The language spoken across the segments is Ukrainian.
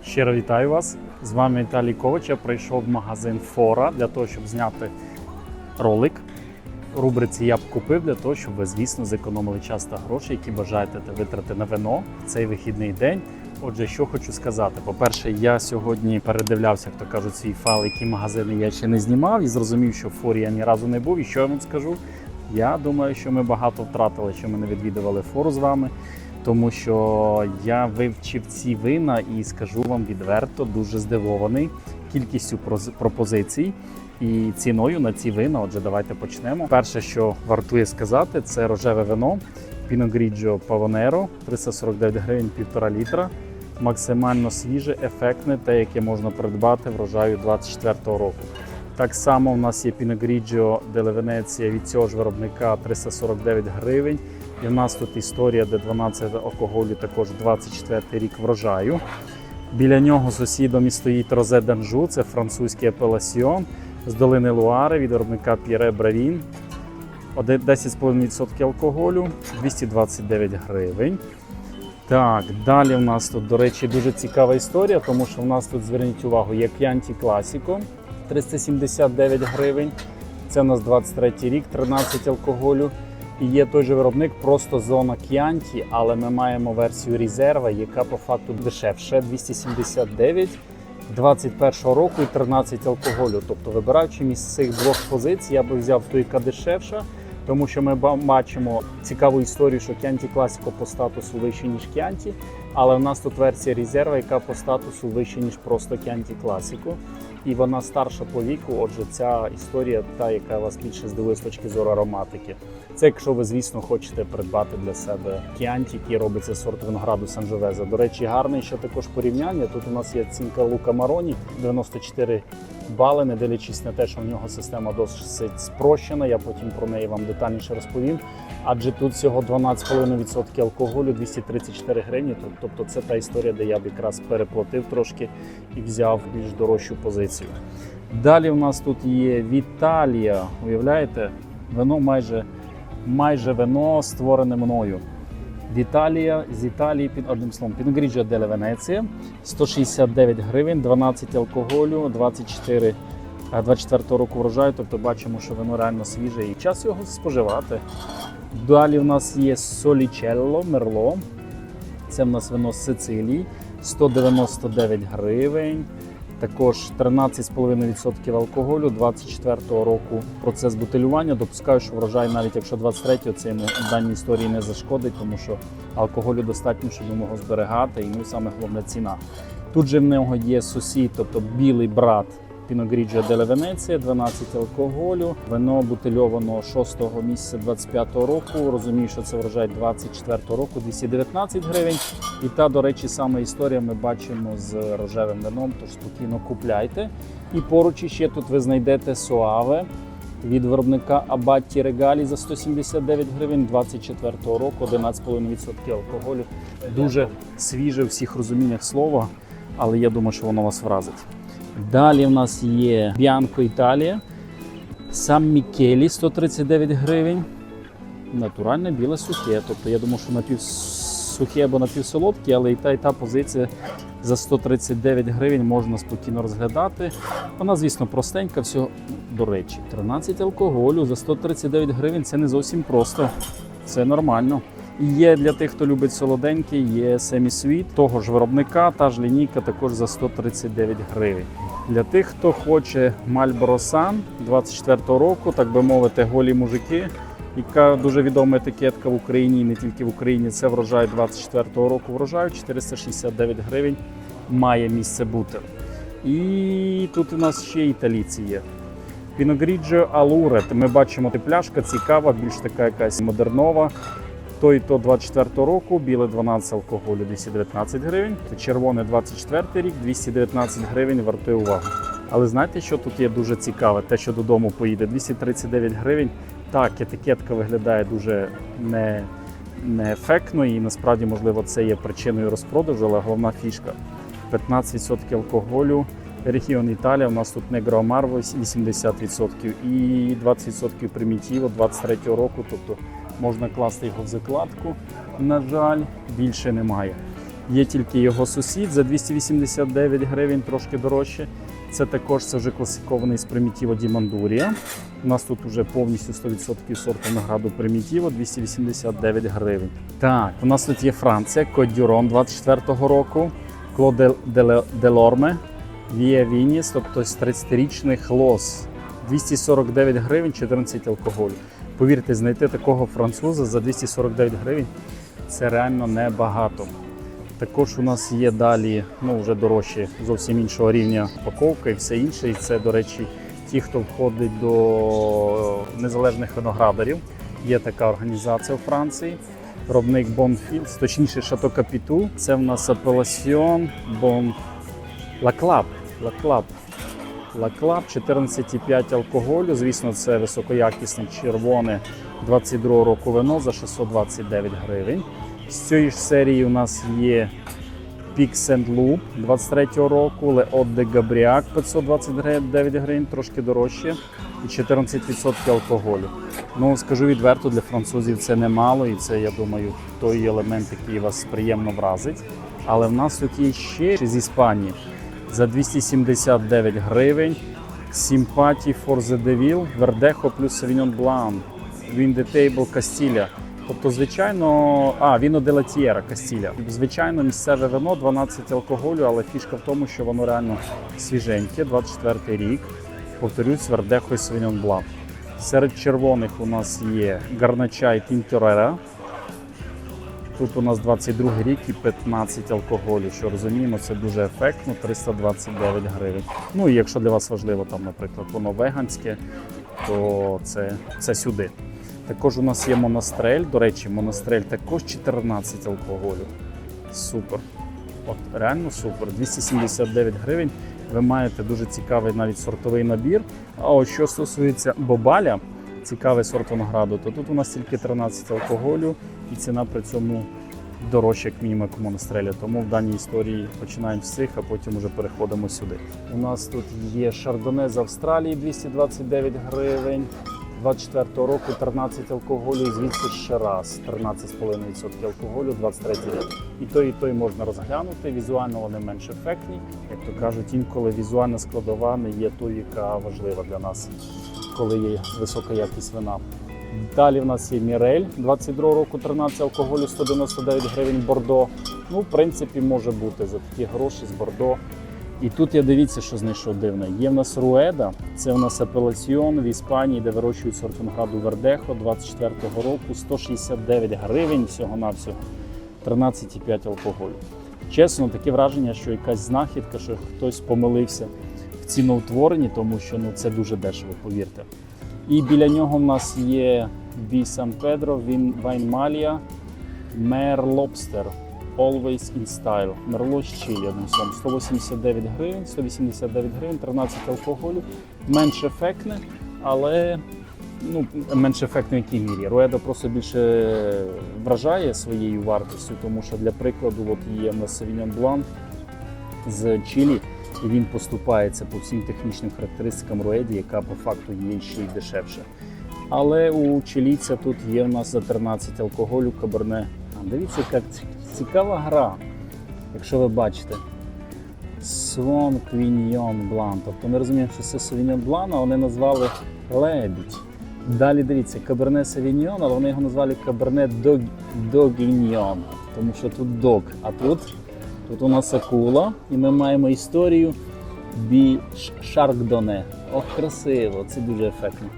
Щиро вітаю вас! З вами Віталій Ковач. Я прийшов в магазин Фора для того, щоб зняти ролик. В рубриці «Я б купив» для того, щоб ви, звісно, зекономили час та гроші, які бажаєте витратити на вино в цей вихідний день. Отже, що хочу сказати. По-перше, я сьогодні передивлявся, як то кажуть, свій файл, які магазини я ще не знімав, і зрозумів, що в Форі я ні разу не був. І що я вам скажу? Я думаю, що ми багато втратили, що ми не відвідували Фору з вами. Тому що я вивчив ці вина і скажу вам відверто, дуже здивований кількістю пропозицій і ціною на ці вина. Отже, давайте почнемо. Перше, що вартує сказати, це рожеве вино Pinot Grigio Pavonero, 349 гривень, 1,5 літра. Максимально свіже, ефектне, те, яке можна придбати врожаю 24-го року. Так само у нас є Pinot Grigio della Venezia від цього ж виробника 349 гривень. І в нас тут історія, де 12 алкоголю, також 24-й рік врожаю. Біля нього сусідом і стоїть Розе Данжу, це французький апеласьйон з долини Луари від виробника П'єре Бравін. 10,5% алкоголю, 229 гривень. Так, далі в нас тут, до речі, дуже цікава історія, тому що в нас тут, зверніть увагу, є Chianti Classico, 379 гривень. Це у нас 23-й рік, 13 алкоголю. І є той же виробник, просто зона Chianti, але ми маємо версію Резерва, яка по факту дешевше, 279, 21-го року і 13 алкоголю. Тобто, вибираючи між цих двох позицій, я би взяв ту, яка дешевша, тому що ми бачимо цікаву історію, що Chianti Classico по статусу вище, ніж Chianti, але в нас тут версія Резерва, яка по статусу вище, ніж просто Chianti Classico. І вона старша по віку, отже, ця історія та, яка вас більше здивує з точки зору ароматики. Це якщо ви, звісно, хочете придбати для себе Chianti, який робиться з сорту винограду Санджовеза. До речі, гарне ще також порівняння. Тут у нас є оцінка Лука Мароні, 94 бали, не дивлячись на те, що в нього система досить спрощена, я потім про неї вам детальніше розповім. Адже тут всього 12,5% алкоголю, 234 гривні, тобто це та історія, де я б якраз переплатив трошки і взяв більш дорожчу позицію. Далі у нас тут є Віталія, уявляєте, вино майже вино створене мною. Віталія з Італії, під одним словом, Pinot Grigio della Venezia, 169 гривень, 12 алкоголю, 24 року врожаю, тобто бачимо, що вино реально свіже і час його споживати. Далі в нас є Солічелло, Мерло, це в нас вино з Сицилії, 199 гривень, також 13,5% алкоголю, 24-го року процес бутилювання. Допускаю, що врожай, навіть якщо 23-го, це йому в даній історії не зашкодить, тому що алкоголю достатньо, щоб його зберігати, і саме головна ціна. Тут же в нього є сусід, тобто білий брат Pinot Grigio della Venezia, 12 алкоголю, вино бутильовано 6-го місяця 25-го року, розумію, що це врожай 24-го року, 219 гривень. І та, до речі, сама історія ми бачимо з рожевим вином, тож спокійно купляйте. І поруч ще тут ви знайдете Соаве від виробника Abatti Regali за 179 гривень, 24-го року, 11,5% алкоголю. Дуже свіже в всіх розуміннях слова, але я думаю, що воно вас вразить. Далі в нас є Bianco Italia, Сан Мікелі, 139 гривень. Натуральне біле сухе, тобто я думаю, що напівсухе або напівсолодке, але і та позиція за 139 гривень можна спокійно розглядати. Вона, звісно, простенька, всього, до речі, 13 алкоголю за 139 гривень, це не зовсім просто, це нормально. І є для тих, хто любить солоденький, є Semi-Sweet, того ж виробника, та ж лінійка також за 139 гривень. Для тих, хто хоче Marlboro Sun 24-го року, так би мовити, голі мужики, яка дуже відома етикетка в Україні, і не тільки в Україні, це врожай 24-го року врожаю, 469 гривень має місце бути. І тут у нас ще італійці є. Pinot Grigio Allure, ми бачимо, пляшка цікава, більш така якась модернова. То 24-го року, біле 12 алкоголю, 219 гривень, червоне 24-й рік, 219 гривень, вартує увагу. Але знаєте, що тут є дуже цікаве? Те, що додому поїде, 239 гривень, так, етикетка виглядає дуже неефектно і насправді, можливо, це є причиною розпродажу, але головна фішка. 15% алкоголю, регіон Італія, у нас тут Negro Amaro 80% і 20% Primitivo 23-го року, тобто можна класти його в закладку, на жаль, більше немає. Є тільки його сусід за 289 гривень, трошки дорожче. Це також це вже класикований з Примітіво Ді Мандурія. У нас тут вже повністю 100% сорту винограду Примітіво, 289 гривень. Так, у нас тут є Франція, Кот Дюрон 24-го року, Кло Делорме, Віа Вініс, тобто 30-річний лос. 249 гривень, 14 алкоголю. Повірте, знайти такого француза за 249 гривень – це реально небагато. Також у нас є далі, вже дорожчі, зовсім іншого рівня упаковка і все інше. І це, до речі, ті, хто входить до незалежних виноградарів. Є така організація у Франції, виробник Bonfils, точніше Шато Капіту. Це в нас Appellation La Clap, 14,5 алкоголю. Звісно, це високоякісне червоне 22 року вино за 629 гривень. З цієї ж серії у нас є Pic Saint-Loup 23-го року, Le Haut de Gabriac 529 гривень, трошки дорожче, і 14% алкоголю. Скажу відверто, для французів це немало, і це, я думаю, той елемент, який вас приємно вразить. Але в нас тут є ще з Іспанії за 279 гривень, Sympathy for the Devil, Verdejo плюс Sauvignon Blanc, Vin de Table Castilla. Тобто, звичайно, Віно де ла Т'єра, Кастіля. Звичайно, місцеве вино, 12 алкоголю, але фішка в тому, що воно реально свіженьке, 24-й рік. Повторюсь, Вердехо і Sauvignon Blanc. Серед червоних у нас є Гарнача і Tintorera. Тут у нас 22-й рік і 15 алкоголю, що розуміємо, це дуже ефектно, 329 гривень. І якщо для вас важливо, наприклад, воно веганське, то це сюди. Також у нас є Монастрель. До речі, Монастрель також 14 алкоголю. Супер. Реально супер. 279 гривень. Ви маєте дуже цікавий навіть сортовий набір. А що стосується Бобаля, цікавий сорт винограду, то тут у нас тільки 13 алкоголю і ціна при цьому дорожча, як мінімум, як у Монастрелі. Тому в даній історії починаємо з цих, а потім вже переходимо сюди. У нас тут є Шардоне з Австралії, 229 гривень. 24-го року 13 алкоголю, і звідси ще раз 13,5% алкоголю, 23 рік. І той можна розглянути, візуально вони менш ефектні. Як то кажуть, інколи візуальна складова не є тою, яка важлива для нас, коли є висока якість вина. Далі в нас є Мірель, 22-го року 13 алкоголю, 199 гривень Бордо. В принципі, може бути за такі гроші з Бордо. І тут я дивіться, що знайшов дивне. Є в нас Руеда, це в нас Апелаціон в Іспанії, де вирощують сорт винограду Вердехо 24-го року, 169 гривень всього-навсього, 13,5 алкоголю. Чесно, таке враження, що якась знахідка, що хтось помилився в ціноутворенні, тому що це дуже дешево, повірте. І біля нього в нас є Бі Сан Педро, Вайнмалія, Мер Лобстер. Always in Style. Мерло з чилі, одним словом. 189 гривень, 189 гривень, 13 алкоголю. Менш ефектне, але менш ефектне в якій мірі. Руеда просто більше вражає своєю вартістю, тому що, для прикладу, є в нас Sauvignon Blanc з чилі, і він поступається по всім технічним характеристикам Руеді, яка по факту є ще й дешевше. Але у чилійця тут є в нас за 13 алкоголю Каберне. Дивіться, яка цікава гра, якщо ви бачите. Swan Quignon Blanc. Тобто ми розуміємо, що це Sauvignon Blanc, а вони назвали лебідь. Далі дивіться, Cabernet Sauvignon, але вони його назвали Cabernet Daugignon, тому що тут дог, а тут у нас акула, і ми маємо історію Chardonnay. Ох, красиво, це дуже ефектно.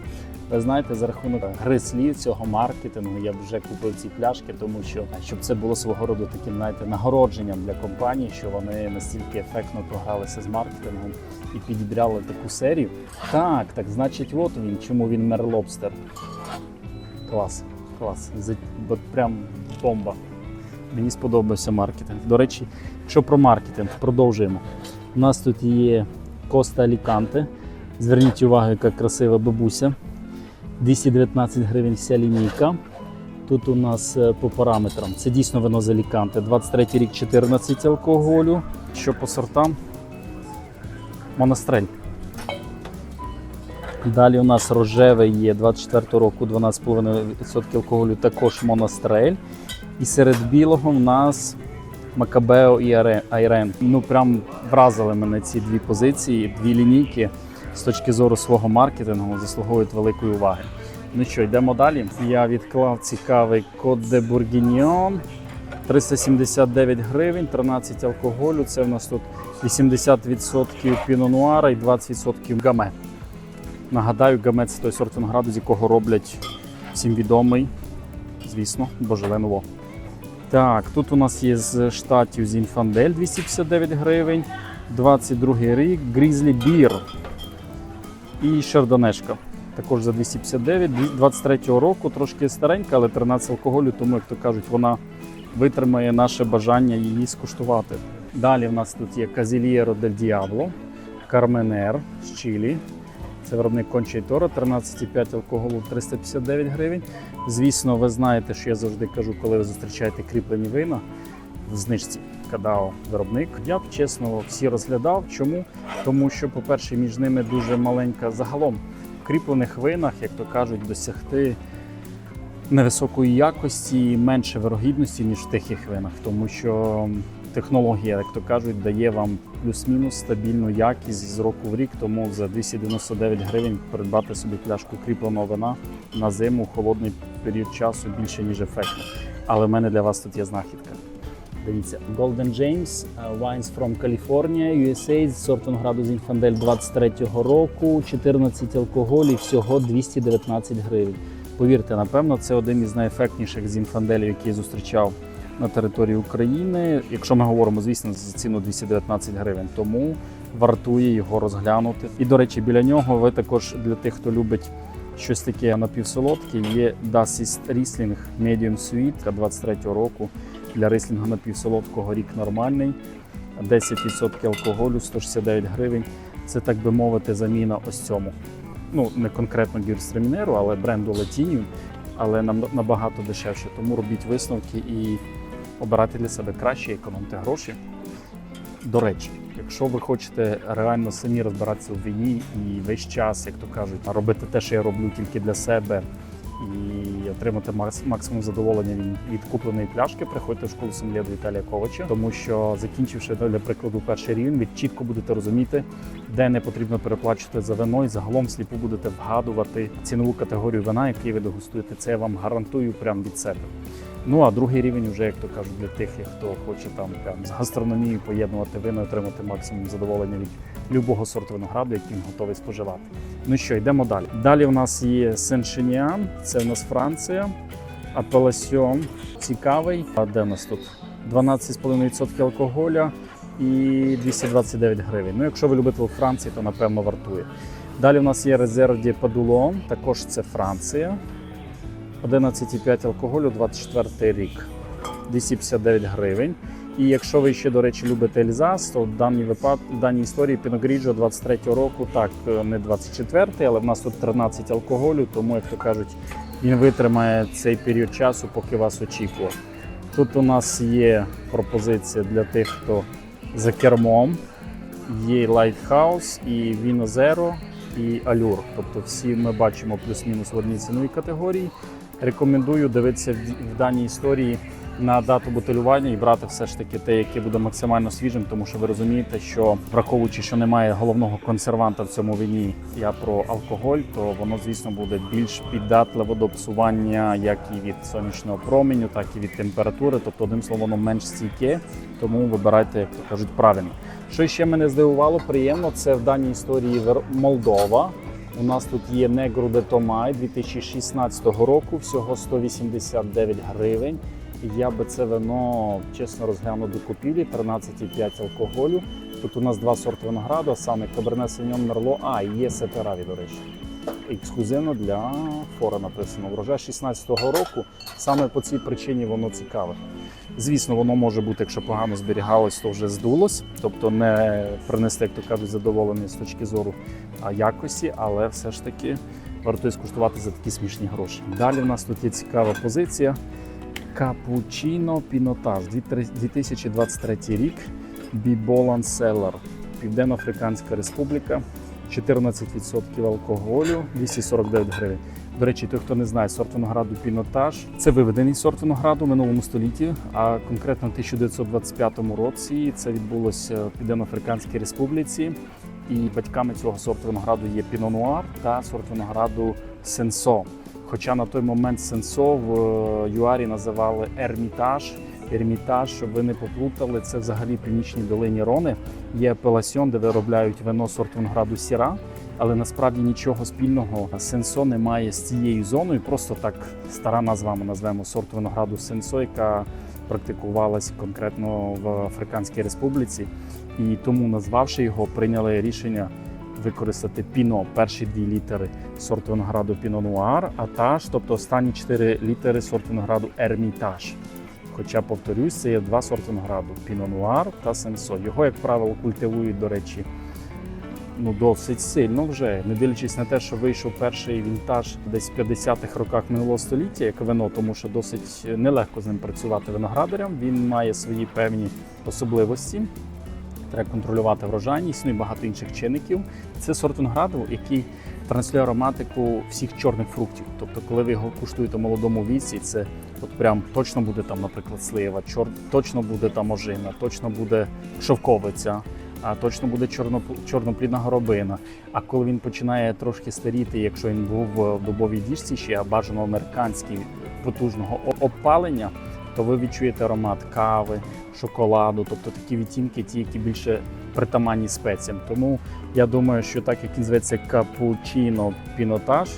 Ви знаєте, за рахунок гри слів цього маркетингу я б вже купив ці пляшки, тому що, щоб це було свого роду таким, нагородженням для компанії, що вони настільки ефектно погралися з маркетингом і підібрали таку серію. Так, значить, от він, чому він Мер Лобстер. Клас. Прям бомба. Мені сподобався маркетинг. До речі, що про маркетинг, продовжуємо. У нас тут є Коста Аліканте. Зверніть увагу, яка красива бабуся. 219 гривень вся лінійка. Тут у нас по параметрам. Це дійсно вино з Аліканте. 23 рік 14 алкоголю. Що по сортам? Монастрель. Далі у нас рожевий є 24 року 12,5% алкоголю, також Монастрель. І серед білого у нас Макабео і Айрен. Ну прям вразили мене ці дві позиції, дві лінійки з точки зору свого маркетингу заслуговують великої уваги. Ну що, йдемо далі. Я відклав цікавий Côte de Bourguignon. 379 гривень, 13 алкоголю. Це в нас тут 80% піно-нуара і 20% гаме. Нагадаю, гаме – це той сорт винограду, з якого роблять всім відомий, звісно, Beaujolais Nouveau. Так, тут у нас є з штатів Зінфандель 259 гривень, 22 рік, Grizzly Beer і Шардонешка. Також за 259, 23-го року, трошки старенька, але 13 алкоголю, тому, як то кажуть, вона витримає наше бажання її скуштувати. Далі в нас тут є Casillero del Diablo, Carmener з Чилі. Це виробник Concha y Toro, 13,5 алкоголу, 359 гривень. Звісно, ви знаєте, що я завжди кажу, коли ви зустрічаєте кріплені вина в знижці Кадао виробник. Я б, чесно, всі розглядав. Чому? Тому що, по-перше, між ними дуже маленька загалом. В кріплених винах, як то кажуть, досягти невисокої якості, менше вирогідності, ніж в тихих винах, тому що технологія, як то кажуть, дає вам плюс-мінус стабільну якість з року в рік, тому за 299 гривень придбати собі пляшку кріпленого вина на зиму, холодний період часу більше, ніж ефектно. Але в мене для вас тут є знахідка. Дивіться, Golden James, Wines from California, USA, сорт винограду Зінфандель 23-го року, 14 алкоголів, всього 219 гривень. Повірте, напевно, це один із найефектніших Зінфанделів, який я зустрічав на території України. Якщо ми говоримо, звісно, за ціну 219 гривень, тому вартує його розглянути. І, до речі, біля нього ви також, для тих, хто любить щось таке напівсолодке, є Das ist Riesling Medium Sweet 23-го року. Для рислінга напівсолодкого рік нормальний, 10% алкоголю, 169 гривень. Це, так би мовити, заміна ось цьому. Ну, не конкретно Gewürztraminer, але бренду Latinium, але набагато дешевше. Тому робіть висновки і обирайте для себе краще, економте гроші. До речі, якщо ви хочете реально самі розбиратися у вині і весь час, як то кажуть, робити те, що я роблю тільки для себе, і отримати максимум задоволення від купленої пляшки, приходьте в школу сомельє до Віталія Ковача, тому що, закінчивши, для прикладу, перший рівень, ви чітко будете розуміти, де не потрібно переплачувати за вино, і загалом сліпу будете вгадувати цінову категорію вина, який ви дегустуєте. Це я вам гарантую прямо від себе. Ну, а другий рівень вже, як то кажуть, для тих, хто хоче там прям з гастрономією поєднувати вино, отримати максимум задоволення від любого сорту винограду, який він готовий споживати. Ну що, йдемо далі. Далі у нас є Сен-Шиньян, це у нас Франція, Апеласьон, цікавий. А де у нас тут? 12,5% алкоголя і 229 гривень. Ну, якщо ви любите Франції, то напевно вартує. Далі у нас є Резерв де Падулон, також це Франція. 11,5 алкоголю, 24 рік, 259 гривень. І якщо ви ще, до речі, любите Ельзас, то в даній історії Піно Гріджо 23-го року, так, не 24-й, але в нас тут 13 алкоголю, тому, як то кажуть, він витримає цей період часу, поки вас очікує. Тут у нас є пропозиція для тих, хто за кермом, є Lighthouse і Vino Zero і Allure. Тобто всі ми бачимо плюс-мінус в одній ціновій категорії. Рекомендую дивитися в даній історії на дату бутилювання і брати все ж таки те, яке буде максимально свіжим, тому що ви розумієте, що враховуючи, що немає головного консерванта в цьому вині, я про алкоголь, то воно, звісно, буде більш піддатливо до псування як і від сонячного променю, так і від температури, тобто, одним словом, воно менш стійке, тому вибирайте, як то кажуть, правильно. Що ще мене здивувало, приємно, це в даній історії Молдова. У нас тут є Negro de Tomai 2016 року, всього 189 гривень. Я би це вино, чесно, розглянув до купівлі, 13,5 алкоголю. Тут у нас два сорти винограду, а саме Cabernet Sauvignon Merlot, і є Сетераві, до речі. Ексклюзивно для фора написано. Врожай 16-го року, саме по цій причині воно цікаве. Звісно, воно може бути, якщо погано зберігалось, то вже здулось, тобто не принести, як то кажуть, задоволення з точки зору якості, але все ж таки вартує скуштувати за такі смішні гроші. Далі в нас тут є цікава позиція. Капучино Пінотаж, 2023 рік, Біболан Селер, Південно-Африканська Республіка, 14% алкоголю, 249 гривень. До речі, той, хто не знає, сорт винограду Пінотаж – це виведений сорт винограду в минулому столітті, а конкретно в 1925 році це відбулося в Південно-Африканській Республіці. І батьками цього сорту винограду є Піно Нуар та сорт винограду Сенсо. Хоча на той момент Сенсо в ЮАРі називали Ермітаж. Ермітаж, щоб ви не поплутали, це взагалі в північній долині Рони. Є апеласьйон, де виробляють вино сорту винограду Сіра, але насправді нічого спільного Сенсо не має з цією зоною. Просто так стара назва, ми назвемо сорту винограду Сенсо, яка практикувалась конкретно в Африканській Республіці. І тому, назвавши його, прийняли рішення використати Піно, перші 2 літери сорту винограду Піно Нуар, а Таж, тобто останні 4 літери сорту винограду Ермітаж. Хоча, повторюсь, це є 2 сорти винограду – Піно Нуар та Сенсо. Його, як правило, культивують, до речі, досить сильно вже, не дивлячись на те, що вийшов перший вінтаж десь в 50-х роках минулого століття, як вино, тому що досить нелегко з ним працювати виноградарям. Він має свої певні особливості. Треба контролювати врожайність, і багато інших чинників. Це сорт винограду, який транслює ароматику всіх чорних фруктів. Тобто, коли ви його куштуєте в молодому віці, це от прям точно буде там, наприклад, слива, точно буде там ожина, точно буде шовковиця, а точно буде чорноплідна горобина. А коли він починає трошки старіти, якщо він був в дубовій діжці ще, а бажано американський потужного опалення, то ви відчуєте аромат кави, шоколаду, тобто такі відтінки, ті, які більше притаманні спеціям. Тому я думаю, що так як він зветься капучино пінотаж,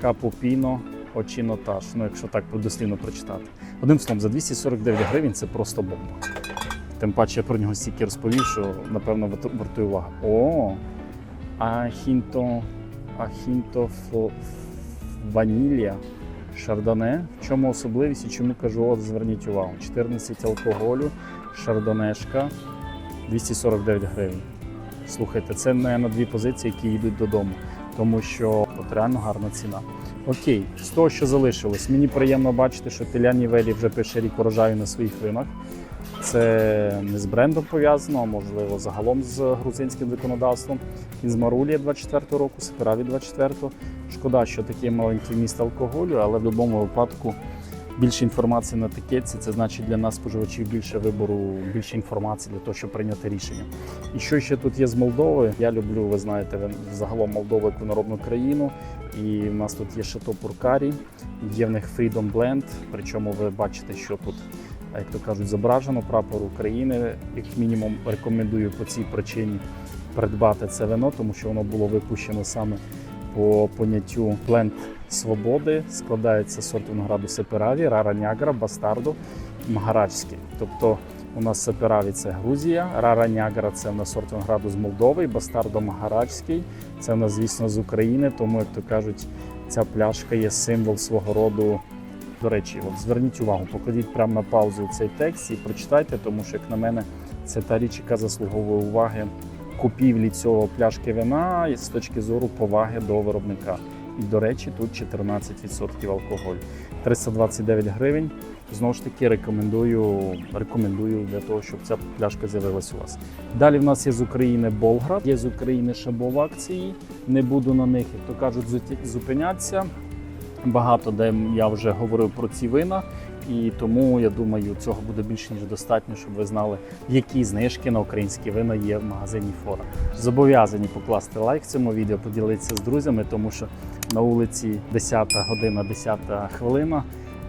капупіно очінотаж, якщо так дослівно прочитати. Одним словом, за 249 гривень це просто бомба. Тим паче я про нього стільки розповів, що, напевно, вартує уваги. О, ахінто ванілія. Шардоне. В чому особливість і чому кажу, зверніть увагу. 14 алкоголю, шардонешка, 249 гривень. Слухайте, це не на 2 позиції, які йдуть додому, тому що от реально гарна ціна. Окей, з того, що залишилось, мені приємно бачити, що Теляні Велі вже пише рік урожаю на своїх винах. Це не з брендом пов'язано, а можливо загалом з грузинським законодавством. Він з Марулія 24-го року, Сепераві 24-го. Шкода, що таке маленький вміст алкоголю, але в будь-якому випадку більше інформації на етикетці, це значить для нас, споживачів, більше вибору, більше інформації для того, щоб прийняти рішення. І що ще тут є з Молдови? Я люблю, ви знаєте, загалом Молдову як виноробну країну. І в нас тут є Шато Пуркарі, є в них Freedom Blend, причому ви бачите, що тут, як то кажуть, зображено прапор України. Як мінімум рекомендую по цій причині придбати це вино, тому що воно було випущено саме по поняттю бленд свободи. Складається сорт винограду Сепераві, Рара Нягра, Бастардо, Магараджський. Тобто у нас Сепераві – це Грузія, Рара Нягра – це в нас сорт винограду з Молдови, Бастардо Магараджський – це в нас, звісно, з України, тому, як то кажуть, ця пляшка є символ свого роду. До речі, от зверніть увагу, покладіть прямо на паузу цей текст і прочитайте, тому що, як на мене, це та річ, яка заслуговує уваги купівлі цього пляшки вина з точки зору поваги до виробника. І, до речі, тут 14% алкоголю. 329 гривень. Знову ж таки, рекомендую для того, щоб ця пляшка з'явилась у вас. Далі в нас є з України Болград, є з України Шабо в акції. Не буду на них, як то кажуть, зупинятися. Багато де я вже говорив про ці вина, і тому, я думаю, цього буде більше ніж достатньо, щоб ви знали, які знижки на українські вина є в магазині Фора. Зобов'язані покласти лайк цьому відео, поділитися з друзями, тому що на вулиці 10 година, 10 хвилина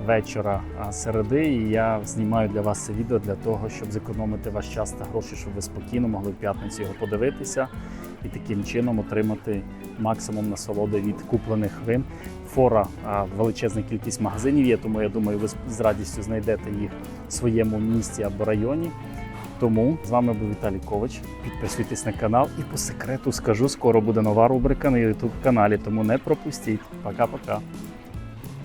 вечора середи, і я знімаю для вас це відео для того, щоб зекономити ваш час та гроші, щоб ви спокійно могли в п'ятницю його подивитися і таким чином отримати максимум насолоди від куплених вин. Фора величезна кількість магазинів є, тому я думаю, ви з радістю знайдете їх в своєму місті або районі. Тому з вами був Віталій Ковач. Підписуйтесь на канал і по секрету скажу, скоро буде нова рубрика на YouTube каналі, тому не пропустіть. Пока-пока.